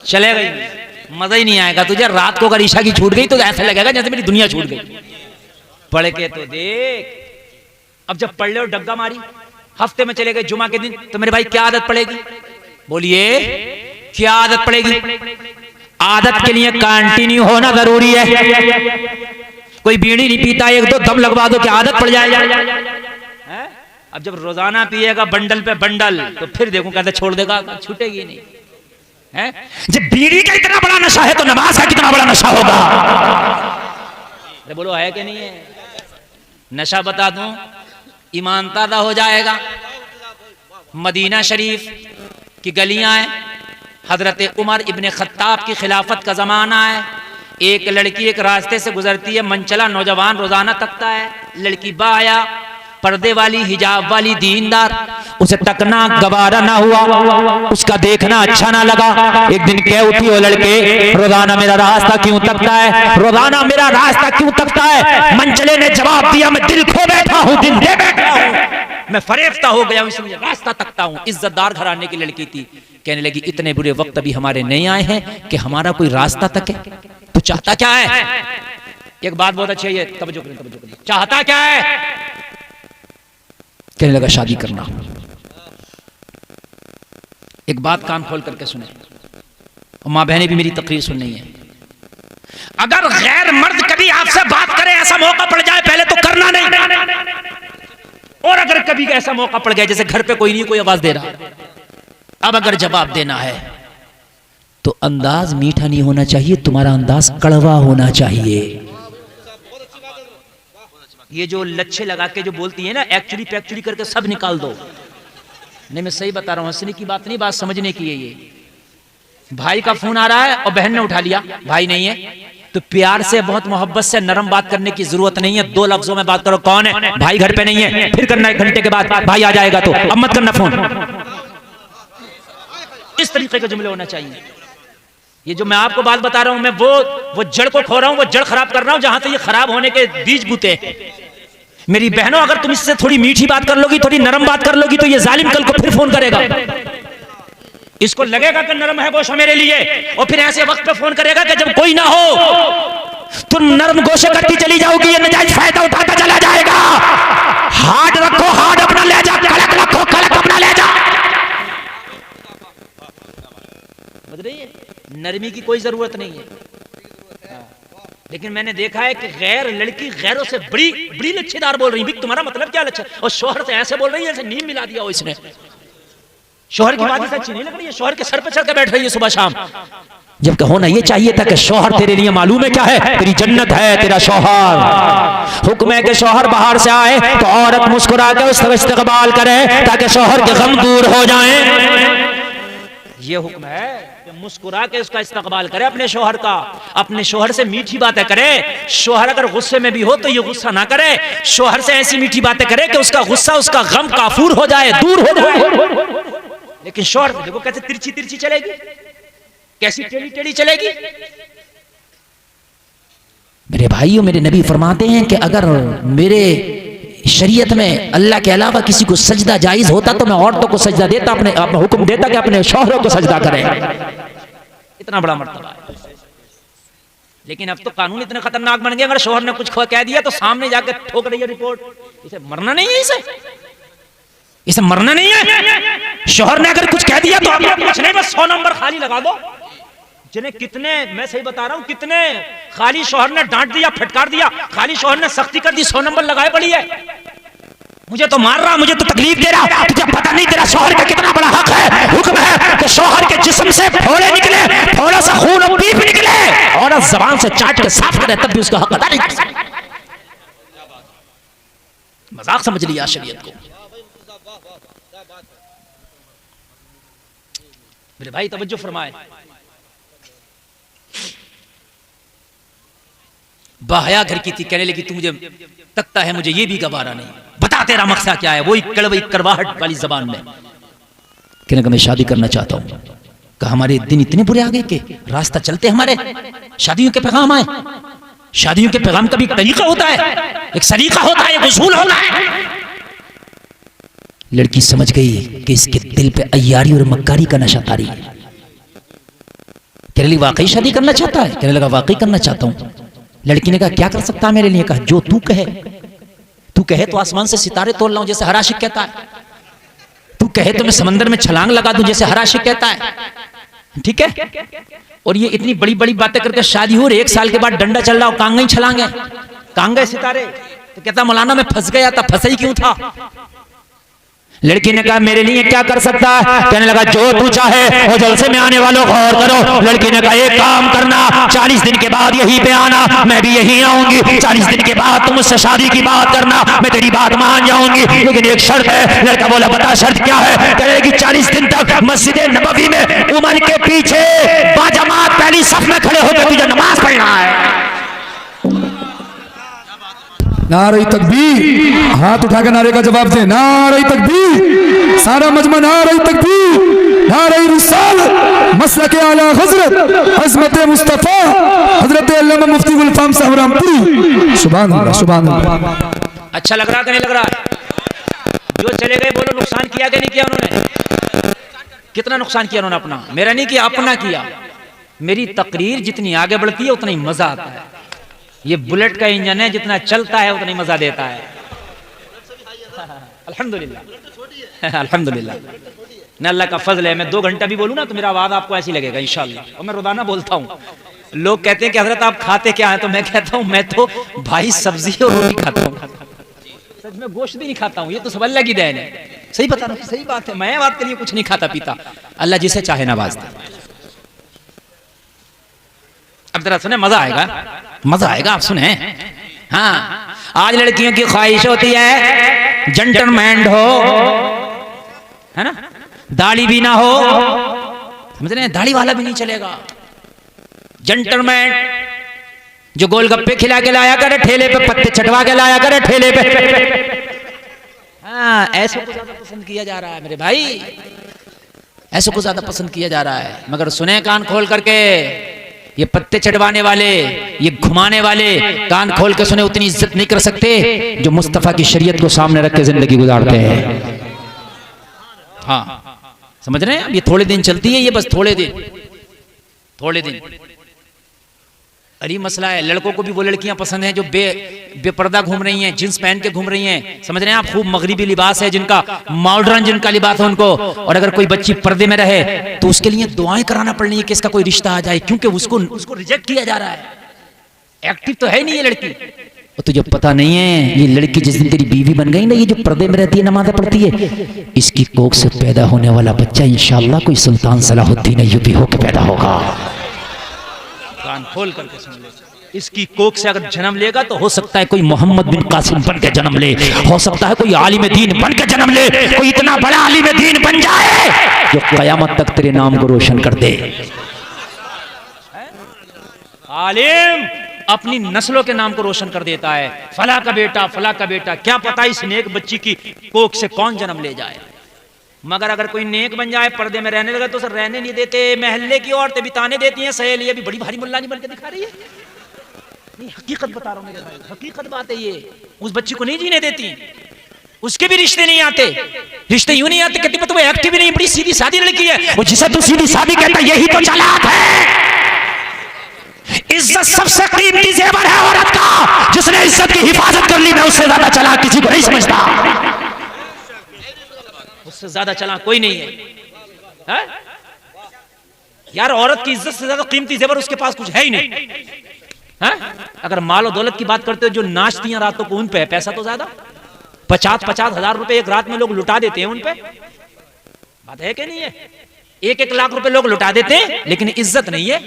चले गई, मजा ही नहीं आएगा तुझे। रात को अगर ईशा की छूट गई तो ऐसा लगेगा जैसे मेरी दुनिया छूट गई। पढ़ के तो देख, अब जब पढ़ ले और डग्गा मारी, हफ्ते में चले गए जुमा के दिन, तो मेरे भाई क्या आदत पड़ेगी? बोलिए क्या आदत पड़ेगी? आदत के लिए कंटिन्यू होना जरूरी है। कोई बीड़ी नहीं पीता, एक दो दम लगवा दो क्या आदत पड़ जाएगा? अब जब रोजाना पिएगा बंडल पे बंडल, तो फिर देखो कहते छोड़ देगा, छूटेगी नहीं है। जब बीड़ी का इतना बड़ा नशा है तो नमाज का कितना बड़ा नशा होगा? अरे बोलो है कि नहीं है? नशा बता दूं, ईमान ताज़ा हो जाएगा। मदीना शरीफ की गलियां हैं, हजरत उमर इब्ने खत्ताब की खिलाफत का जमाना है। एक लड़की एक रास्ते से गुजरती है, मनचला नौजवान रोजाना तकता है, लड़की बाया पर्दे वाली, हिजाब वाली, दीनदार, उसे तकना गवारा ना हुआ, उसका देखना अच्छा ना लगा। एक दिन कह उठी, वो लड़के रोजाना मेरा रास्ता क्यों तकता है? रोजाना मेरा रास्ता क्यों तकता है? मंचले ने जवाब दिया, मैं दिल खो बैठा हूँ, दिल दे बैठा हूँ, मैं फरेफ्ता हो गया हूँ, इसलिए रास्ता तकता हूँ। इज्जतदार घराने की लड़की थी। कहने लगी इतने बुरे वक्त अभी हमारे नहीं आए हैं कि हमारा कोई रास्ता तके। तू चाहता क्या है? एक बात बहुत अच्छी है, तवज्जो करें। चाहता क्या है? कहने लगा शादी करना। एक बात कान खोल करके सुने, और मां बहनें भी मेरी तकरीर सुननी है। अगर गैर मर्द कभी आपसे बात करे, ऐसा मौका पड़ जाए, पहले तो करना नहीं। और अगर कभी ऐसा मौका पड़ गया जैसे घर पे कोई नहीं, कोई आवाज दे रहा, अब अगर जवाब देना है तो अंदाज मीठा नहीं होना चाहिए, तुम्हारा अंदाज कड़वा होना चाहिए। ये जो लच्छे लगा के जो बोलती है ना, एक्चुअली पैक्चुअली करके सब निकाल दो। नहीं मैं सही बता रहा हूं, हंसने की बात नहीं, बात समझने की है। ये भाई का फोन आ रहा है और बहन ने उठा लिया, भाई नहीं है, तो प्यार से, बहुत मोहब्बत से, नरम बात करने की जरूरत नहीं है। 2 लफ्जों में बात करो, कौन है? भाई घर पे नहीं है, फिर करना 1 घंटे के बाद, भाई आ जाएगा तो अब मत करना फोन। इस तरीके के जुमले होना चाहिए। ये जो मैं आपको बात बता रहा हूं, मैं वो जड़ को खो रहा हूं, वो जड़ खराब कर रहा हूं जहां से ये खराब होने के बीज बूते। मेरी बहनों, अगर तुम इससे थोड़ी मीठी बात कर लोगी, थोड़ी नरम बात कर लोगी, तो ये जालिम कल को फिर फोन करेगा। इसको लगेगा कि नरम है गोशा मेरे लिए, और फिर ऐसे वक्त पे फोन करेगा कि जब कोई ना हो तुम नरम गोशे करती चली जाओगी, ये नाजायज फायदा उठाता चला जाएगा। हार्ड रखो, हार्ड अपना ले जा, कड़क रखो, कड़क अपना ले जा। समझ रही है? नरमी की कोई जरूरत नहीं है। लेकिन मैंने देखा है कि गैर लड़की गैरों से बड़ी लच्छेदार बोल रही है। तुम्हारा मतलब क्या लच्छा? और शोहर से ऐसे बोल रही है जैसे नीम मिला दिया हो इसने। शोहर की बात अच्छी नहीं लग रही है, शोहर के सर पे चढ़ के बैठ रही है सुबह शाम। जबकि होना ये चाहिए था कि शोहर तेरे लिए मालूम है क्या है? तेरी जन्नत है तेरा शोहर। हुक्म है कि शोहर बाहर से आए तो औरत मुस्कुरा के उसका इस्तकबाल करे ताकि शोहर के गम दूर हो जाए। ये हुक्म है कि मुस्कुरा के उसका इस्तकबाल करे अपने शोहर का, अपने शोहर से मीठी बातें करे। शोहर अगर गुस्से में भी हो तो ये गुस्सा ना करे, शोहर से ऐसी मीठी बातें करे कि उसका गुस्सा, उसका गम काफूर हो जाए, दूर हो जाए। लेकिन शोहर देखो कैसे तिरछी तिरछी चलेगी, कैसी टेढ़ी टेढ़ी चलेगी। मेरे भाइयों, मेरे नबी फरमाते हैं कि अगर मेरे शरीयत में अल्लाह के अलावा किसी को सजदा जायज होता तो मैं औरतों को सजदा देता, अपने हुक्म देता कि अपने शौहरों को सजदा करें। इतना बड़ा मर्तबा है। लेकिन अब तो कानून इतने खतरनाक बन गए, अगर शौहर ने कुछ कह दिया तो सामने जाकर ठोक रही है रिपोर्ट। इसे मरना नहीं है, इसे मरना नहीं है। शौहर ने अगर कुछ कह दिया तो आप कुछ नहीं, बस 100 नंबर खाली लगा दो। जिन्हें कितने, मैं सही बता रहा हूं, कितने खाली शौहर ने डांट दिया, फटकार दिया, खाली शौहर ने सख्ती कर दी, 100 नंबर लगाए पड़ी है। मुझे तो मार रहा, मुझे तो तकलीफ दे रहा, तुझे पता नहीं तेरा शौहर का कितना बड़ा हक है। हुक्म है कि शौहर के जिस्म से फोड़े निकले, थोड़ा सा खून और पीप निकले, और जबान से चाट के साफ करे, तब भी उसका हक अदा नहीं कर सकता। मजाक समझ लिया शरीयत को। मेरे भाई तवज्जो फरमाए। बाहया घर की थी, कहने लगी तू मुझे तकता है, मुझे ये भी गवारा नहीं, बता तेरा मकसद क्या है। वही कड़वी करवाहट वाली जबान में कहने का मैं शादी करना चाहता हूं। कहा हमारे दिन इतने बुरे आ गए कि रास्ता चलते हमारे शादियों के पैगाम आए। शादियों के पैगाम का भी एक तरीका होता है, एक सलीका होता है, एक उसूल होता है। लड़की समझ गई कि इसके दिल पे अय्यारी और मक्कारी का नशा तारी है। तेरे लिए वाकई शादी करना चाहता है? कहने लगा वाकई करना चाहता हूँ। लड़की ने कहा क्या कर सकता है मेरे लिए? कहा जो तू कहे। तू कहे तो आसमान से सितारे तोड़ लाऊं जैसे हर आशिक कहता है। तू कहे तो मैं समंदर में छलांग लगा दूं जैसे हर आशिक कहता है। ठीक है? और ये इतनी बड़ी बड़ी बातें करके शादी हो रही, 1 साल के बाद डंडा चल रहा हो, कहां गई छलांगे, कहां गए सितारे? तो कहता मौलाना मैं फंस गया था। फंसा ही क्यों था? लड़की ने कहा मेरे लिए क्या कर सकता है? कहने लगा जो तू चाहे। और जलसे में आने वालों गौर करो। लड़की ने कहा एक काम करना, 40 दिन के बाद यहीं पे आना, मैं भी यहीं आऊंगी। 40 दिन के बाद तुम मुझसे शादी की बात करना, मैं तेरी बात मान जाऊंगी, लेकिन एक शर्त है। लड़का बोला बता शर्त क्या है? कहे कि 40 दिन तक मस्जिद नबवी में उमर के पीछे बाजमात पहली सफ में खड़े होकर तुझे नमाज पढ़ना है। नारे तकबीर, हाथ उठाकर नारे का जवाब दे। नारे तकबीर, सारा मजमा नारे तकबीर, नारे रिसालत, मसलक आला हजरत अज़मत मुस्तफ़ा हजरत अल्लामा मुफ्ती गुलफाम साहब रामपुरी। सुभान अल्लाह, सुभान अल्लाह। अच्छा लग रहा कि नहीं लग रहा? जो चले गए बोलो नुकसान किया कि नहीं किया उन्होंने? कितना नुकसान किया उन्होंने अपना? मेरा नहीं किया, अपना किया। मेरी तकरीर जितनी आगे बढ़ती है उतना ही मजा आता है। ये बुलेट का इंजन है, जितना चलता है उतना ही मजा देता है। अल्हम्दुलिल्लाह, अल्हम्दुलिल्लाह। न अल्लाह का फजल है। मैं 2 घंटा भी बोलूं ना तो मेरा आवाज आपको ऐसी लगेगा इंशाअल्लाह। और मैं रोजाना बोलता हूँ। लोग कहते हैं कि हजरत आप खाते क्या है? तो मैं कहता हूँ मैं तो भाई सब्जी और रोटी खाता हूँ। सच में गोश्त भी नहीं खाता हूँ। ये तो सब अल्लाह की देन है। सही बता रहा हूँ, सही बात है। मैं बात के लिए कुछ नहीं खाता पीता। अल्लाह जिसे चाहे नवाजता। अब जरा सुने, मजा आएगा, मजा आएगा। आप सुने। हाँ, आज लड़कियों की ख्वाहिश होती है जेंटलमैन हो, है ना, दाढ़ी भी ना हो, समझ रहे हैं? दाढ़ी वाला भी नहीं चलेगा। जेंटलमैन जो गोलगप्पे खिला के लाया करे ठेले पे, पत्ते चटवा के लाया करे ठेले पे। हाँ, ऐसे को ज्यादा पसंद किया जा रहा है मेरे भाई, ऐसे को ज्यादा पसंद किया जा रहा है। मगर सुने कान खोल करके, ये पत्ते चढ़वाने वाले, ये घुमाने वाले कान खोल के सुने, उतनी इज्जत नहीं कर सकते जो मुस्तफा की शरीयत को सामने रख के जिंदगी गुजारते हैं। हाँ, समझ रहे हैं? अब ये थोड़े दिन चलती है, ये बस थोड़े दिन, थोड़े दिन। अरे मसला है, लड़कों को भी वो लड़कियां पसंद हैं जो बेपर्दा घूम रही हैं, जींस पहन के घूम रही हैं। समझ रहे हैं आप? खूब मगरिबी लिबास है जिनका, मॉडर्न जिनका लिबास है उनको। और अगर कोई बच्ची पर्दे में रहे तो उसके लिए दुआएं कराना पड़ रही है कि इसका कोई रिश्ता आ जाए, क्योंकि उसको रिजेक्ट किया जा रहा है। एक्टिव तो है नहीं ये लड़की। और तुझे पता नहीं है, ये लड़की जिस दिन तेरी बीवी बन गई ना, ये जो पर्दे में रहती है, नमाज़ें पढ़ती है, इसकी कोख से पैदा होने वाला बच्चा इंशाअल्लाह कोई सुल्तान सलाहुद्दीन अय्यूबी होकर पैदा होगा। कान खोल करके सुन ले। इसकी कोख से अगर जन्म लेगा तो हो सकता है कोई मोहम्मद बिन कासिम बन के जन्म ले, हो सकता है कोई आलिम दीन बन के जन्म ले, कोई इतना बड़ा आलिम दीन बन जाए जो कयामत तक तेरे नाम को रोशन कर दे। आलिम अपनी नस्लों के नाम को रोशन कर देता है। फला का बेटा, फला का बेटा, क्या पता इस नेक बच्ची की कोख से कौन जन्म ले जाए। मगर अगर कोई नेक बन जाए, पर्दे में रहने लगे तो सर रहने नहीं देते। महल्ले की औरतें भी ताने देती हैं, सहेलियां भी बड़ी भारी मुल्ला नहीं बनकर दिखा रही है। नहीं, हकीकत बता रहा हूं मेरे भाई, हकीकत बात है ये। उस बच्ची को नहीं जीने देती, उसके भी रिश्ते नहीं आते। रिश्ते यूं नहीं आते, कहती तो वो एक्टिव नहीं, बड़ी सीधी सादी लड़की है। वो जिसे तू सीधी सादी कहता यही तो चालाक है। इज्जत सबसे कीमती जेवर है औरत का। जिसने इज्जत की हिफाजत कर ली, मैं उससे ज्यादा चालाक किसी को नहीं समझता। उससे ज्यादा चालाक कोई नहीं है। यार, औरत की इज्जत से ज्यादा कीमती जेवर उसके पास कुछ है ही नहीं। है? अगर माल और दौलत की बात करते हो, जो नाचती हैं रातों को, उन पे पैसा तो ज्यादा। 50-50 हजार रुपए एक रात में लोग लुटा देते हैं उन पे। बात है कि नहीं है? 1-1 लाख रुपए लोग लुटा देते हैं, लेकिन इज्जत नहीं है।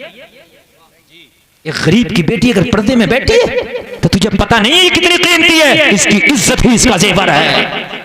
एक गरीब की बेटी अगर पर्दे में बैठी है तो तुझे पता नहीं है कितनी कीमती है। इसकी इज्जत ही इसका जेवर है।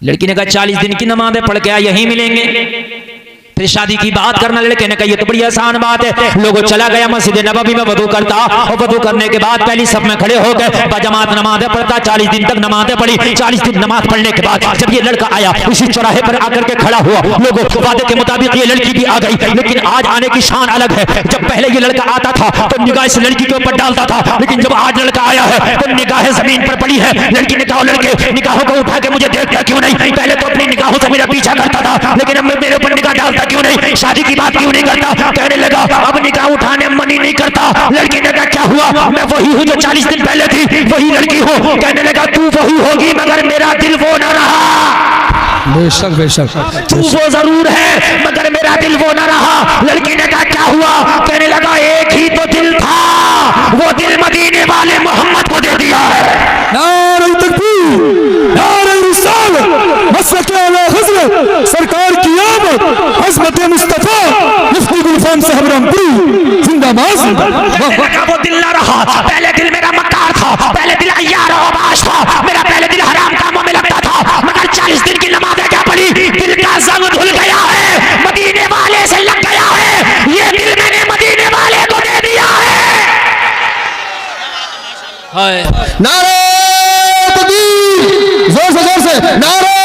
लड़की ने कहा 40 दिन की नमाज़ें पढ़ के आ, यहीं मिलेंगे। फिर शादी की बात करना। लड़के ने कहा ये तो बड़ी आसान बात है। लोगों चला गया मस्जिद नबवी में वजू करता, और वजू करने के बाद पहली सब में खड़े होकर बजमात नमाज़ें पढ़ता। 40 दिन तक नमाज़ें पढ़ी। 40 दिन नमाज पढ़ने के बाद जब ये लड़का आया, उसी चौराहे पर आकर के खड़ा हुआ। लोगों वादे के मुताबिक ये लड़की भी आ गई, लेकिन आज आने की शान अलग है। जब पहले ये लड़का आता था तो निगाह इस लड़की के ऊपर डालता था, लेकिन जब आज लड़का आया है तो निगाह जमीन पर पड़ी है। लड़की ने कहा लड़के, निगाहों को उठा के मुझे देखता क्यों नहीं? पहले तो अपनी निगाहों से मेरा पीछा करता था, लेकिन अब मेरे ऊपर निगाह डालता क्यों नहीं, शादी की बात क्यों नहीं करता? कहने लगा अब निकाह उठाने मन ही नहीं करता। लड़की ने कहा क्या हुआ? मैं वही हूँ जो 40 दिन पहले थी, वही लड़की हूँ। कहने लगा तू वही होगी मगर मेरा दिल वो न रहा। बेशक बेशक तू वो जरूर है मगर मेरा दिल वो न रहा। लड़की ने कहा क्या हुआ? कहने लगा एक ही तो दिल था, वो दिल मदीने वाले मोहम्मद को दे दिया है। नारे तकबीर, नारे रिसालत, मसलक आला हज़रत सरकार की आमद, अज़मत मुस्तफा मुफ्ती गुलफाम साहब रामपुरी जिंदाबाद जिंदाबाद। वो दिल न रहा, पहले दिल मेरा मक्कार था, पहले दिल अय्यार और अबाश था, मेरा पहले दिल हराम कामों में लगता था, मगर 40 दिन की नमाज़ें क्या पढ़ी, दिल का जंग धुल गया है, मदीने वाले से लग गया है, ये दिल मैंने मदीने वाले को दे दिया है। नारे तकबीर, जोर से नारे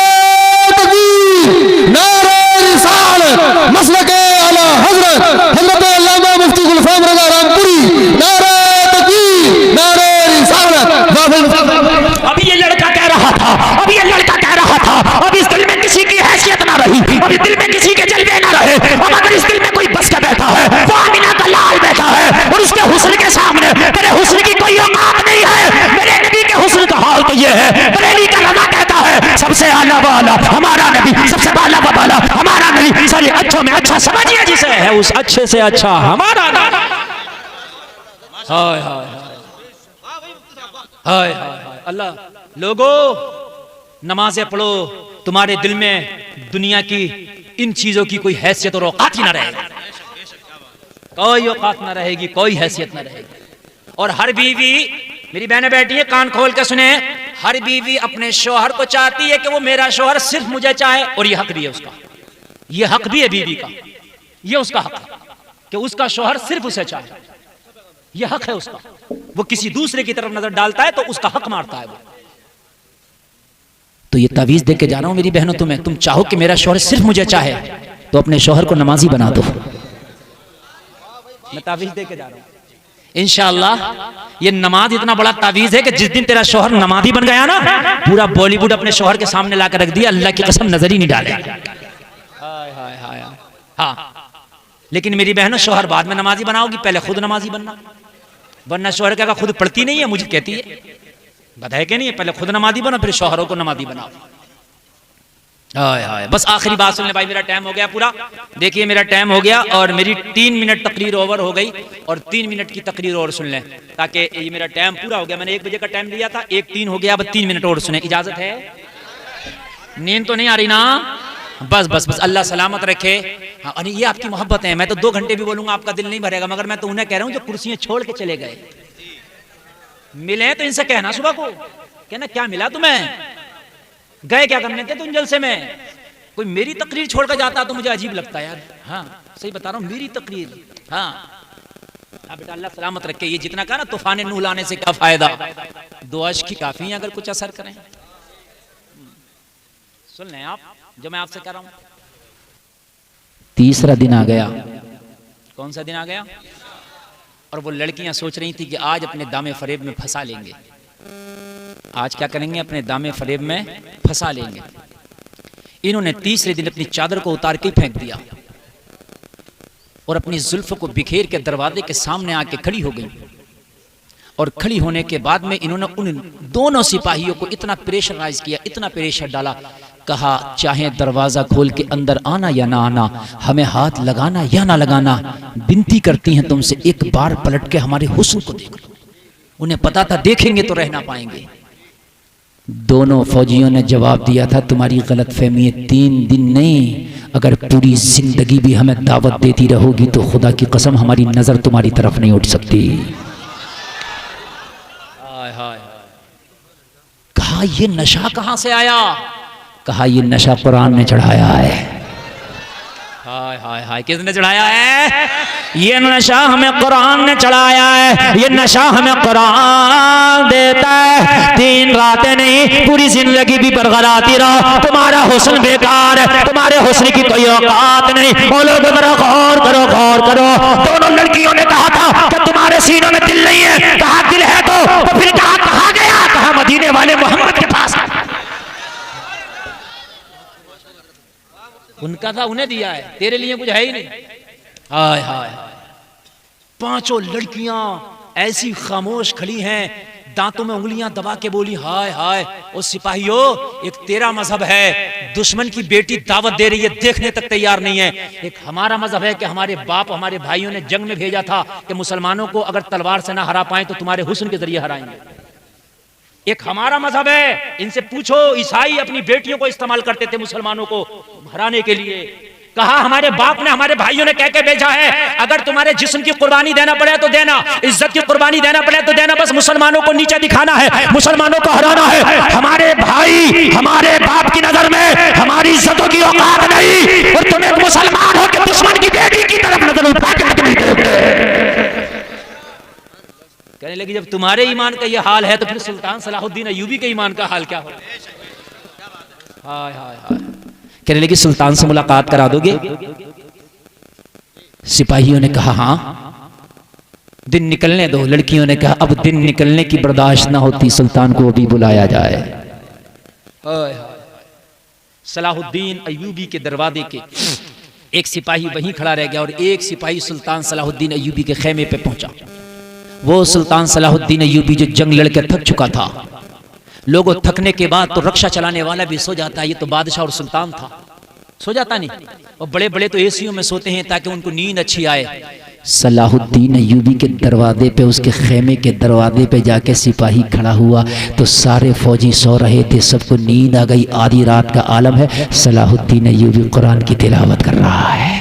तकबीर, नारे रिसालत, मसलक आला हज़रत हज़रत अल्लामा मुफ्ती गुलफाम रज़ा रामपुरी, नारे तकबीर, नारे रिसालत। अभी ये लड़का कह रहा था, अभी ये लड़का कह रहा था, अब इस दिल में किसी की हैसियत ना रही, अब इस दिल में किसी के जलवे ना रहे। अब अगर इस दिल में कोई बस का बैठा है, वो आमिना का लाल बैठा है और उसके हुस्न के सामने मेरे हुस्न की कोई औकात नहीं है। मेरे नबी के हुस्न का हाल तो ये है, बरेली का रज़ा कहता है सबसे आला वाला हमारा नबी, सबसे बाला वाला हमारा नबी, सारे अच्छों में अच्छा समझिए जिसे है उस अच्छे से अच्छा हमारा नबी। हाय हाय हाय हाय अल्लाह। लोगो नमाजें पढ़ो, तुम्हारे दिल में दुनिया की इन चीजों की कोई हैसियत और औकात ही ना रहेगी, कोई औकात ना रहेगी, कोई हैसियत ना रहेगी। और हर बीवी, मेरी बहनें बैठी है कान खोल के सुने, हर बीवी अपने शौहर को चाहती है कि वो मेरा शौहर सिर्फ मुझे चाहे, और ये हक भी है उसका, ये हक भी है बीवी का, ये उसका हक है कि उसका शौहर सिर्फ उसे चाहे, ये हक है उसका। वो किसी दूसरे की तरफ नजर डालता है तो उसका हक मारता है वो। तो ये तावीज दे के जा रहा हूं मेरी बहनों तुम्हें, तुम चाहो कि मेरा शौहर सिर्फ मुझे चाहे तो अपने शौहर को नमाजी बना दो। मैं तावीज दे के जा रहा हूं इंशाअल्लाह। ये नमाज इतना बड़ा तावीज है कि जिस दिन तेरा शौहर नमाजी बन गया ना, पूरा बॉलीवुड अपने शौहर के सामने लाकर रख दिया, अल्लाह की कसम नजर ही नहीं डालेगा। हाँ, लेकिन मेरी बहनों शौहर बाद में नमाजी बनाओगी, पहले खुद नमाजी बनना, वरना शौहर क्या खुद पढ़ती नहीं है, मुझे कहती है बताए कि नहीं है, पहले खुद नमाजी बनो फिर शौहरों को नमाजी बनाओ। हाय हाय, बस आखिरी बात सुन ले भाई, मेरा टाइम हो गया पूरा। देखिए मेरा टाइम हो गया और मेरी 3 मिनट तकरीर ओवर हो गई, और 3 मिनट की तकरीर और सुन लें ताकि ये मेरा टाइम पूरा हो गया। मैंने 1 बजे का टाइम दिया था, 1:03 हो गया, अब 3 मिनट और सुने, इजाजत है? नींद तो नहीं आ रही ना? बस बस बस, अल्लाह सलामत रखे। हाँ, और ये आपकी मोहब्बत है, मैं तो 2 घंटे भी बोलूंगा आपका दिल नहीं भरेगा, मगर मैं तो उन्हें कह रहा हूँ जो कुर्सियां छोड़ के चले गए, मिले तो इनसे कहना सुबह को, कहना क्या मिला तुम्हें, गए क्या करने थे तुम जलसे में। कोई मेरी तकरीर छोड़ कर जाता तो मुझे अजीब लगता है यार। हाँ सही बता रहा हूँ, मेरी तकरीर। हाँ बेटा अल्लाह सलामत रखे। ये जितना कहा ना तूफान नूह लाने से क्या फायदा, 2 अश्क की काफी है अगर कुछ असर करें। सुन लें आप जो मैं आपसे कह रहा हूं। तीसरा दिन आ गया। कौन सा दिन आ गया? और वो लड़कियां सोच रही थी कि आज अपने दामे फरेब में फंसा लेंगे, आज क्या करेंगे, अपने दामे फरेब में फंसा लेंगे। इन्होंने तीसरे दिन अपनी चादर को उतार के फेंक दिया और अपनी जुल्फ को बिखेर के दरवाजे के सामने आके खड़ी हो गई। और खड़ी होने के बाद में इन्होंने उन दोनों सिपाहियों को इतना प्रेशराइज किया, इतना प्रेशर डाला, कहा चाहे दरवाजा खोल के अंदर आना या ना आना, हमें हाथ लगाना या ना लगाना, विनती करती हैं तुमसे एक बार पलट के हमारे हुस्न को देख लो। उन्हें पता था देखेंगे तो रह ना पाएंगे। दोनों फौजियों ने जवाब दिया था तुम्हारी गलत फहमी है, 3 दिन नहीं, अगर पूरी जिंदगी भी हमें दावत देती रहोगी तो खुदा की कसम हमारी नजर तुम्हारी तरफ नहीं उठ सकती। कहा ये नशा कहां से आया? कहा ये नशा कुरान ने चढ़ाया है। हाय हाय हाय, किसने चढ़ाया है? ये नशा हमें कुरान ने चढ़ाया है, ये नशा हमें कुरान देता है। 3 रातें नहीं, पूरी जिंदगी भी बरगराती रहो, तुम्हारा हुस्न बेकार है, तुम्हारे हुस्न की कोई औकात नहीं। बोलो जरा गौर करो, गौर करो। दोनों लड़कियों ने कहा था कि तुम्हारे सीनों में दिल नहीं है। कहा दिल है तो फिर कहा गया? कहा मदीने वाले मोहम्मद के पास। उनका झटका था उन्हें दिया है, तेरे लिए कुछ है ही नहीं। हाय हाय हाय, पांचों लड़कियां ऐसी खामोश खड़ी हैं, दांतों में उंगलियां दबा के बोली हाय हाय। ओ सिपाहियों, एक तेरा मजहब है, दुश्मन की बेटी दावत दे रही है, देखने तक तैयार नहीं है। एक हमारा मजहब है कि हमारे बाप हमारे भाइयों ने जंग में भेजा था कि मुसलमानों को अगर तलवार से ना हरा पाए तो तुम्हारे हुस्न के जरिए हराएंगे। एक हमारा मजहब है, इनसे पूछो, ईसाई अपनी बेटियों को इस्तेमाल करते थे मुसलमानों को हराने के लिए। कहा हमारे बाप ने हमारे भाइयों ने कह के भेजा है, अगर तुम्हारे जिस्म की कुर्बानी देना पड़े तो देना, इज्जत की कुर्बानी देना पड़े तो देना, बस मुसलमानों को नीचे दिखाना है, मुसलमानों को हराना है। हमारे भाई हमारे बाप की नजर में हमारी इज्जतों की औकात नहीं, और तुम एक मुसलमान हो के दुश्मन की बेटी की तरफ नजर उठा के नहीं देखते। कहने लगी जब तुम्हारे ईमान का यह हाल है तो फिर सुल्तान सलाहुद्दीन अय्यूबी के ईमान का हाल क्या हो। हाय हाय हाय। कहने लगी सुल्तान से मुलाकात करा दोगे? सिपाहियों ने कहा हाँ, दिन निकलने दो। लड़कियों ने कहा अब दिन निकलने की बर्दाश्त ना होती, सुल्तान को अभी बुलाया जाए। सलाहुद्दीन अय्यूबी के दरवाजे के एक सिपाही वहीं खड़ा रह गया और एक सिपाही सुल्तान सलाहुद्दीन अय्यूबी के खेमे पे पहुंचा। वो सुल्तान सलाहुद्दीन अय्यूबी जो जंग लड़के थक चुका था, लोगों थकने के बाद तो रक्षा चलाने वाला भी सो जाता है, ये तो बादशाह और सुल्तान था, सो जाता नहीं। और बड़े बड़े तो एसियों में सोते हैं ताकि उनको नींद अच्छी आए। सलाहुद्दीन अय्यूबी के दरवाजे पे, उसके खेमे के दरवाजे पे जाके सिपाही खड़ा हुआ तो सारे फौजी सो रहे थे, सबको नींद आ गई। आधी रात का आलम है, सलाहुद्दीन अय्यूबी कुरान की तिलावत कर रहा है।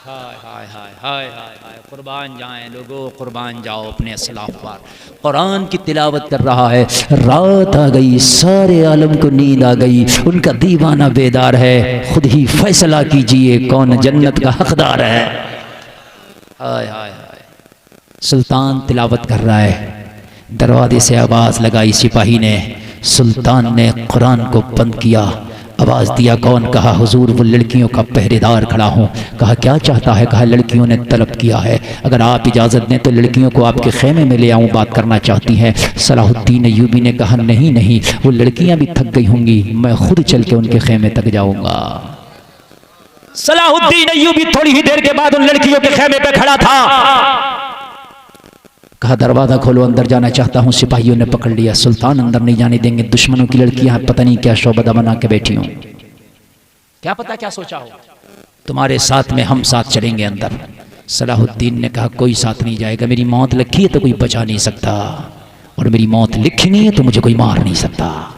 हाय हाय हाय हाय हाय, कुर्बान जाएं लोगों, कुर्बान जाओ अपने असलाफ पर। कुरान की तिलावत कर रहा है। रात आ गई, सारे आलम को नींद आ गई, उनका दीवाना बेदार है। खुद ही फैसला कीजिए कौन जन्नत का हकदार है। हाय हाय हाय। सुल्तान तिलावत कर रहा है, दरवाजे से आवाज लगाई सिपाही ने, सुल्तान ने कुरान को बंद किया। आवाज दिया कौन? कहा हुजूर वो लड़कियों का पहरेदार खड़ा हूँ। कहा क्या चाहता है? कहा लड़कियों ने तलब किया है, अगर आप इजाज़त दें तो लड़कियों को आपके खेमे में ले आऊँ, बात करना चाहती हैं। सलाहुद्दीन अय्यूबी ने कहा नहीं नहीं, वो लड़कियां भी थक गई होंगी, मैं खुद चल के उनके खेमे तक जाऊंगा। सलाहुद्दीन अय्यूबी थोड़ी ही देर के बाद उन लड़कियों के खेमे पे खड़ा था। कहा दरवाजा खोलो, अंदर जाना चाहता हूँ। सिपाहियों ने पकड़ लिया, सुल्तान अंदर नहीं जाने देंगे, दुश्मनों की लड़कियां पता नहीं क्या शोबदा बना के बैठी हूं, क्या पता क्या सोचा हो, तुम्हारे साथ में हम साथ चलेंगे अंदर। सलाहुद्दीन ने कहा कोई साथ नहीं जाएगा, मेरी मौत लिखी है तो कोई बचा नहीं सकता, और मेरी मौत लिखी नहीं है तो मुझे कोई मार नहीं सकता।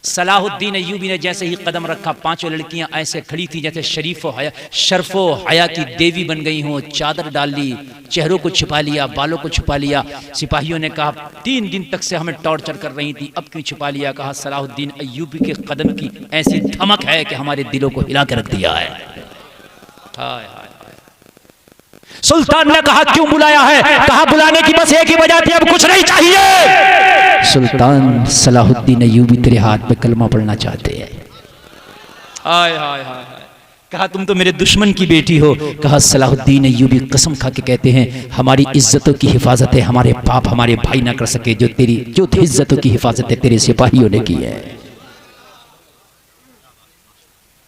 सलाहुद्दीन अय्यूबी ने जैसे ही कदम रखा, पांचों लड़कियां ऐसे खड़ी थी जैसे शर्फो हया की देवी बन गई हों। चादर डाल ली, चेहरों को छिपा लिया, बालों को छिपा लिया। सिपाहियों ने कहा 3 दिन तक से हमें टॉर्चर कर रही थी, अब क्यों छिपा लिया? कहा सलाहुद्दीन अय्यूबी के कदम की ऐसी धमक है कि हमारे दिलों को हिला के रख दिया है। हाय हाय। सुल्तान ने कहा क्यों बुलाया है? कहा बुलाने की बस एक ही वजह थी, अब कुछ नहीं चाहिए। सुल्तान सलाहुद्दीन अय्यूबी तेरे हाथ पे कलमा पढ़ना चाहते हैं। हाय हाय हाय। कहा तुम तो मेरे दुश्मन की बेटी हो। कहा सलाहुद्दीन अय्यूबी कसम खा के कहते हैं हमारी इज्जतों की हिफाजत है हमारे बाप हमारे भाई ना कर सके, जो इज्जतों की हिफाजत है तेरे सिपाहियों ने की है।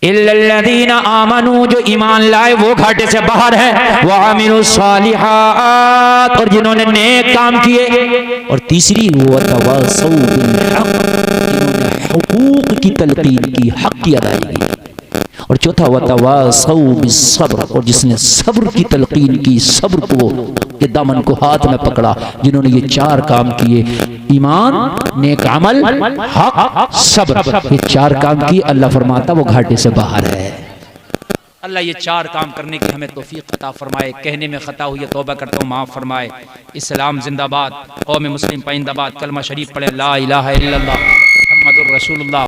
इल्लल्लज़ीना आमनू, जो ईमान लाए वो घाटे से बाहर है। व आमिलु सालिहात, और जिन्होंने नेक काम किए। और तीसरी वो तवासौ बिल हक़, जिन्होंने हुकूक की तलकीन की, हक की अदायगी की। और चौथा व तवासौ बिस सब्र, और जिसने सब्र की तलकीन की, सब्र को के दामन को हाथ में पकड़ा। जिन्होंने ये 4 काम किए, ईमान, नेक अमल, हक, सब्र, ये 4 काम किए, अल्लाह फरमाता वो घाटे से बाहर है। अल्लाह ये 4 काम करने की हमें तौफीक अता फरमाए। कहने में खता हुई तौबा करता हूँ, माफ़ फरमाए। इस्लाम जिंदाबाद, कौम मुस्लिम पाइंदाबाद। कलमा शरीफ पढ़े ला इलाहा इल्लल्लाह मुहम्मदुर रसूलुल्लाह।